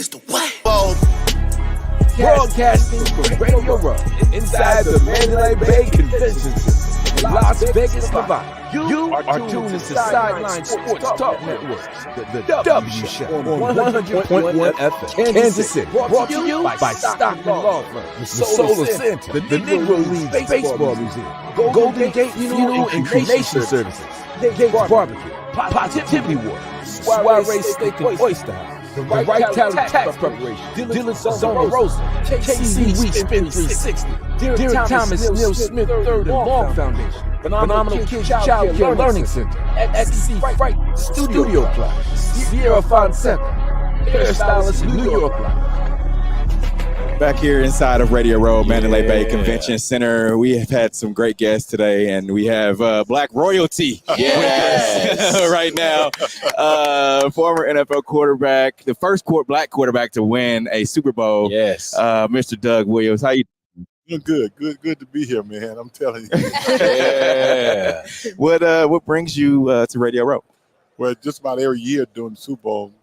is the what? Broadcasting from Radio Row inside the Mandalay Bay Convention Center in Las Vegas, Nevada. You are tuned into Sideline Sports Talk Network, the W Show on 100.1 FM, Kansas City. Brought to you by Stockton Law Firm, the Solar Center, the Negro League Baseball Museum, Golden Gate Funeral and Cremation Services, Gates Barbecue, Positivity Water, Soiree Steak and Oyster House, the Right Tally Tax Preparation, Dylan Zona Rosa, KC Week Spin 360, Derek Thomas Neil Smith III and Long Foundation, Phenomenal Kids Child Care Learning Center, XC Fright Studio Club, Sierra Fonseca, Hairstylist New York Life. Back here inside of Radio Row, Mandalay Bay Convention Center, we have had some great guests today, and we have Black royalty with us right now. Former NFL quarterback, the first Black quarterback to win a Super Bowl. Yes, Mr. Doug Williams. How you doing? Good to be here, man. I'm telling you. Yeah. What brings you to Radio Row? Well, just about every year during the Super Bowl,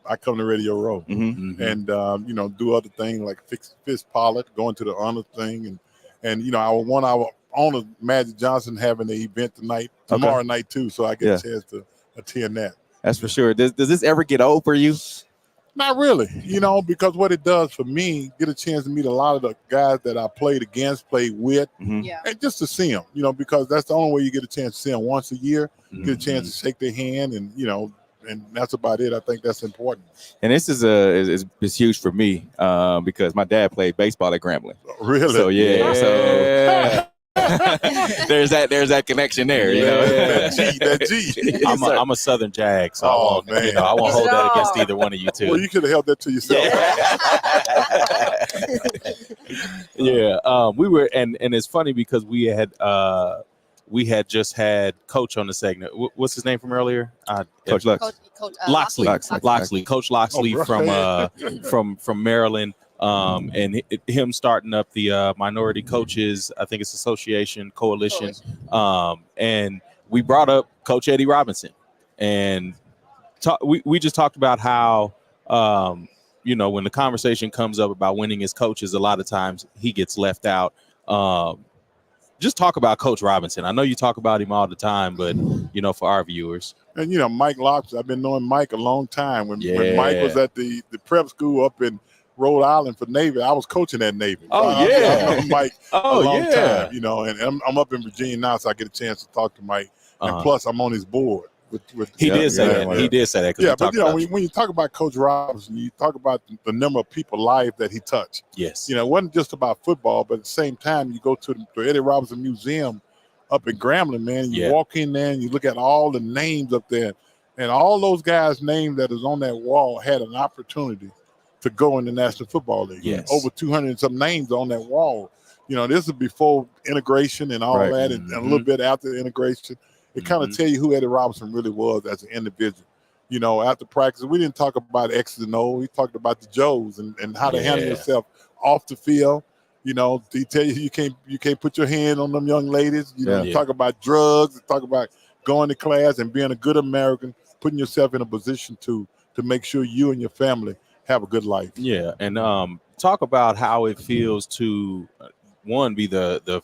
I come to Radio Row and do other things like fist pilot, going to the honor thing, and our owner Magic Johnson having an event tomorrow night too, so I get a chance to attend that. That's for sure. Does this ever get old for you? Not really, because what it does for me, get a chance to meet a lot of the guys that I played against, played with, and just to see them, because that's the only way you get a chance to see them once a year, get a chance to shake their hand, and that's about it. I think that's important. And this is huge for me because my dad played baseball at Grambling. Really? So so there's that connection there. That G. I'm a Southern Jag, so I won't hold that against either one of you two. Well, you could have held that to yourself. We were, and it's funny because we had just had Coach on the segment. What's his name from earlier? Coach Lux. Loxley. Coach Loxley from Maryland. And him starting up the Minority Coaches, I think it's Association, Coalition. And we brought up Coach Eddie Robinson. And we just talked about how, when the conversation comes up about winning as coaches, a lot of times he gets left out. Just talk about Coach Robinson. I know you talk about him all the time, but, for our viewers. And, Mike Lobster, I've been knowing Mike a long time. When Mike was at the prep school up in Rhode Island for Navy, I was coaching at Navy. I've known Mike a long time, and I'm up in Virginia now, so I get a chance to talk to Mike. And plus, I'm on his board. He did say that. Yeah, but when you talk about Coach Robinson, you talk about the number of people's lives that he touched. Yes. It wasn't just about football, but at the same time, you go to the Eddie Robinson Museum up in Grambling, man, and you walk in there and you look at all the names up there, and all those guys' names that is on that wall had an opportunity to go in the National Football League. Yes. Over 200 and some names on that wall. This is before integration and all that, and a little bit after integration. It kind of tell you who Eddie Robinson really was as an individual. After practice, we didn't talk about X's and O's. We talked about the Joes and how to handle yourself off the field. He tell you can't put your hand on them young ladies. Talk about drugs, talk about going to class and being a good American, putting yourself in a position to make sure you and your family have a good life. Yeah, and talk about how it feels to be the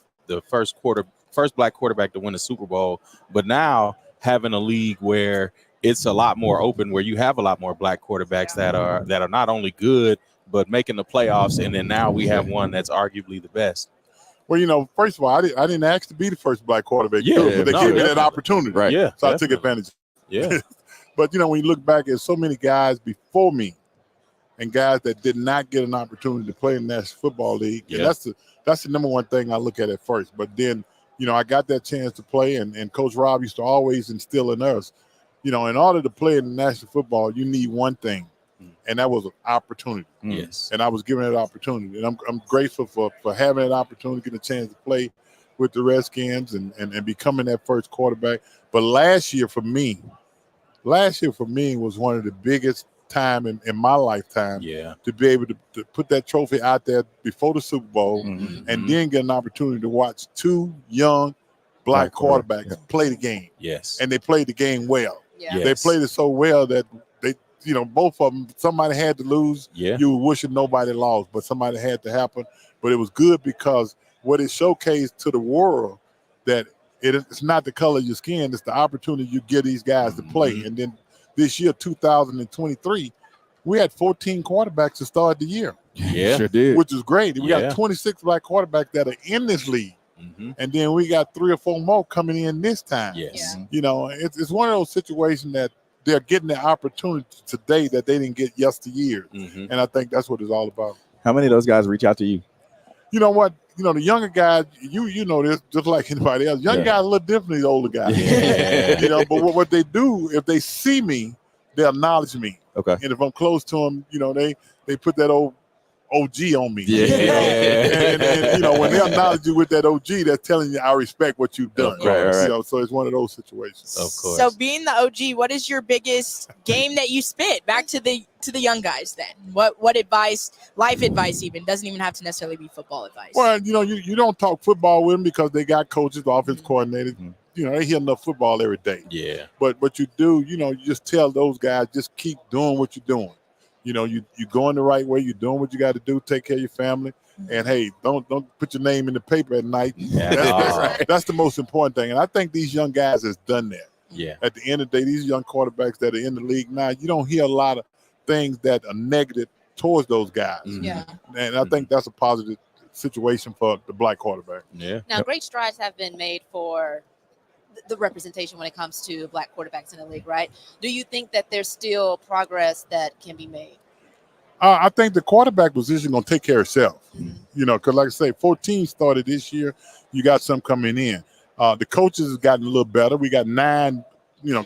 first Black quarterback to win a Super Bowl, but now having a league where it's a lot more open, where you have a lot more Black quarterbacks that are not only good but making the playoffs, and then now we have one that's arguably the best. Well, first of all, I didn't ask to be the first Black quarterback, but they gave me that opportunity, right? Yeah, so I took advantage. Yeah, but when you look back at so many guys before me, and guys that did not get an opportunity to play in the National Football League, and that's the number one thing I look at first. But then, I got that chance to play, and Coach Rob used to always instill in us, in order to play in the National Football, you need one thing, and that was an opportunity. Yes. And I was given that opportunity, and I'm grateful for having that opportunity, getting a chance to play with the Redskins and becoming that first quarterback. But last year for me was one of the biggest time in my lifetime to be able to put that trophy out there before the Super Bowl and then get an opportunity to watch two young Black quarterbacks play the game. Yes. And they played the game well. Yeah. They played it so well that they both of them, somebody had to lose. Yeah. You were wishing nobody lost, but somebody had to happen. But it was good because what it showcased to the world that it's not the color of your skin, it's the opportunity you give these guys to play. And then this year, 2023, we had 14 quarterbacks to start the year. Yeah. Sure did. Which is great. We Yeah. got 26 black quarterbacks that are in this league. And then we got 3 or 4 more coming in this time. Yes. It's one of those situations that they're getting the opportunity today that they didn't get yesteryear. And I think that's what it's all about. How many of those guys reach out to you? You know what? The younger guys, you know this just like anybody else. Young guys look different than the older guys. Yeah. But what they do, if they see me, they acknowledge me. Okay. And if I'm close to them, they put that old OG on me. Yeah. And when they acknowledge you with that OG, they're telling you I respect what you've done. Right. So it's one of those situations. Of course. So being the OG, what is your biggest game that you spit back to the young guys then? What advice, life advice even, doesn't even have to necessarily be football advice. Well, you don't talk football with them because they got coaches, offense coordinators. They hear enough football every day. Yeah. But you do, you just tell those guys, just keep doing what you're doing. You're going the right way. You're doing what you got to do. Take care of your family. And, hey, don't put your name in the paper at night. That's the most important thing. And I think these young guys has done that. Yeah. At the end of the day, these young quarterbacks that are in the league now, you don't hear a lot of things that are negative towards those guys. Yeah. And I think that's a positive situation for the black quarterback. Yeah. Now, great strides have been made for the representation when it comes to black quarterbacks in the league, right? Do you think that there's still progress that can be made? I think the quarterback position going to take care of itself, because like I say, 14 started this year. You got some coming in. The coaches have gotten a little better. We got 9,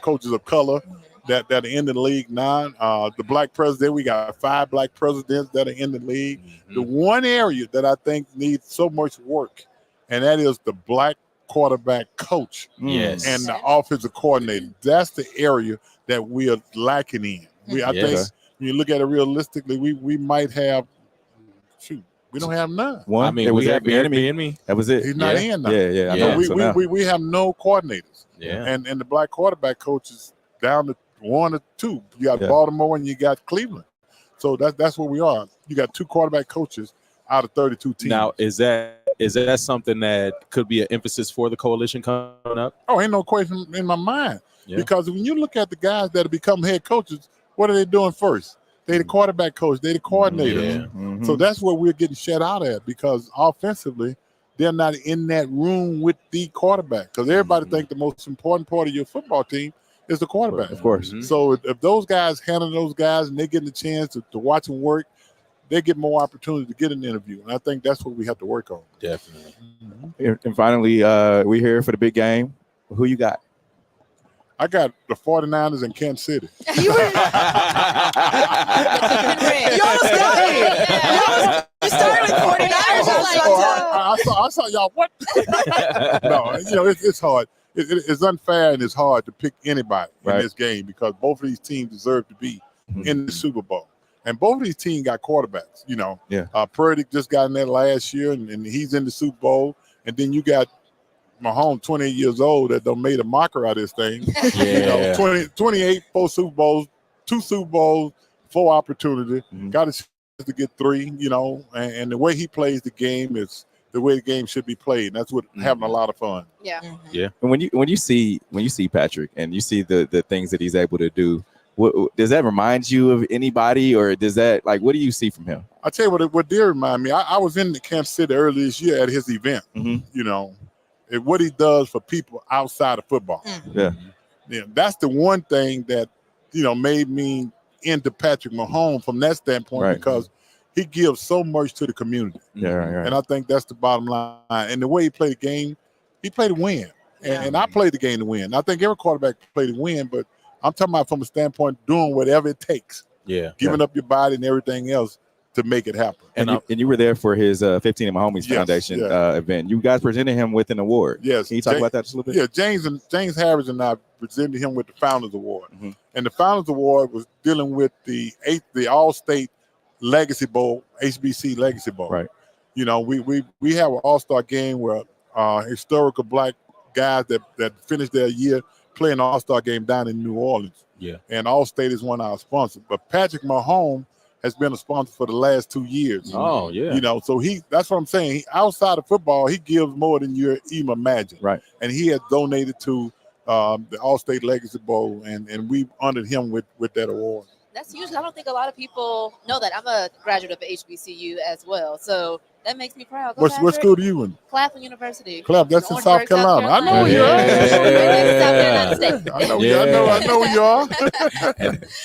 coaches of color that are in the league now. The black president, we got 5 black presidents that are in the league. The one area that I think needs so much work, and that is the black quarterback coach Yes. and the offensive coordinator. That's the area that we are lacking in. I think when you look at it realistically, we might have, we don't have none. One. I mean, It was we have Airbnb. That was it. He's not in now. Yeah. I Yeah. know. So now- We have no coordinators. Yeah. And the black quarterback coaches down to 1 or 2. You got Yeah. Baltimore and you got Cleveland. So that's where we are. You got 2 quarterback coaches out of 32 teams. Now, is that something that could be an emphasis for the coalition coming up? Oh, ain't no question in my mind. Yeah. Because when you look at the guys that have become head coaches, what are they doing first? They the quarterback coach. They the coordinators. Yeah. So that's where we're getting shut out at because offensively, they're not in that room with the quarterback. Because everybody think the most important part of your football team is the quarterback. Of course. So if those guys handle those guys and they get the chance to watch them work, they get more opportunity to get an interview. And I think that's what we have to work on. Definitely. And finally, we're here for the big game. Who you got? I got the 49ers in Kansas City. You almost got it. You started with 49ers. I saw y'all. What? No, it's hard. It's unfair and it's hard to pick anybody in this game because both of these teams deserve to be in the Super Bowl. And both of these teams got quarterbacks, Purdy just got in there last year, and he's in the Super Bowl. And then you got Mahomes, 28 years old, that done made a mocker out of this thing. Yeah. 28, 4 Super Bowls, 2 Super Bowls, 4 opportunity. Got a chance to get 3, and the way he plays the game is the way the game should be played. And that's what having a lot of fun. Yeah. Yeah. And when you see Patrick and you see the things that he's able to do, does that remind you of anybody, or does that what do you see from him? I tell you what did remind me. I was in the Kansas City earlier this year at his event. And what he does for people outside of football. Yeah, that's the one thing that made me into Patrick Mahomes from that standpoint because he gives so much to the community. Yeah, right. And I think that's the bottom line. And the way he played the game, he played to win. And I played the game to win. I think every quarterback played to win, but I'm talking about from a standpoint doing whatever it takes. Yeah. Giving up your body and everything else to make it happen. And you were there for his 15 of my Homies Foundation event. You guys presented him with an award. Yes. Can you talk about that just a little bit? Yeah, James Harris and I presented him with the Founders Award. And the Founders Award was dealing with the All-State Legacy Bowl, HBC Legacy Bowl. Right. We have an all-star game where historical black guys that finished their year playing an all-star game down in New Orleans. Yeah. And Allstate is one of our sponsors. But Patrick Mahomes has been a sponsor for the last 2 years. Oh, yeah. You know, so that's what I'm saying. Outside of football, he gives more than you even imagine. Right. And he has donated to the Allstate Legacy Bowl, and we honored him with that award. That's huge. I don't think a lot of people know that. I'm a graduate of HBCU as well, so that makes me proud. Go What Patrick. school do you in? Claflin University. Clap, that's in Orangeburg, South Carolina. I know where you are. I know where you are.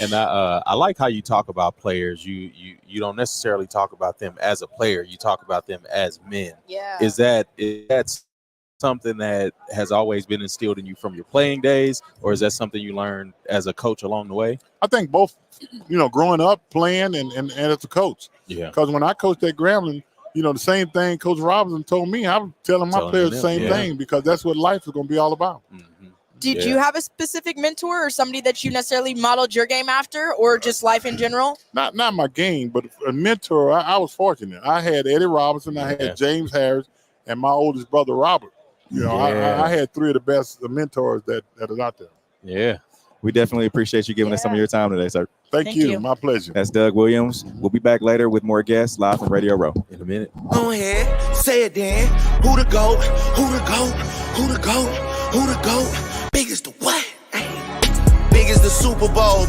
And I like how you talk about players. You don't necessarily talk about them as a player. You talk about them as men. Yeah. Is that something that has always been instilled in you from your playing days, or is that something you learned as a coach along the way? I think both, you know, growing up, playing, and as a coach. Yeah. Because when I coached at Grambling, you know, the same thing Coach Robinson told me, I'm telling my players the same thing, because that's what life is going to be all about. Mm-hmm. Did you have a specific mentor or somebody that you necessarily modeled your game after, or just life in general? Not my game, but a mentor. I was fortunate. I had Eddie Robinson, I had James Harris, and my oldest brother, Robert. You know, I had three of the best mentors that are out there. Yeah. We definitely appreciate you giving us some of your time today, sir. Thank you. My pleasure. That's Doug Williams. We'll be back later with more guests live from Radio Row in a minute. Go ahead, say it then. Who the GOAT? Who the GOAT? Who the GOAT? Who the GOAT? Big as the what? Big as the Super Bowl.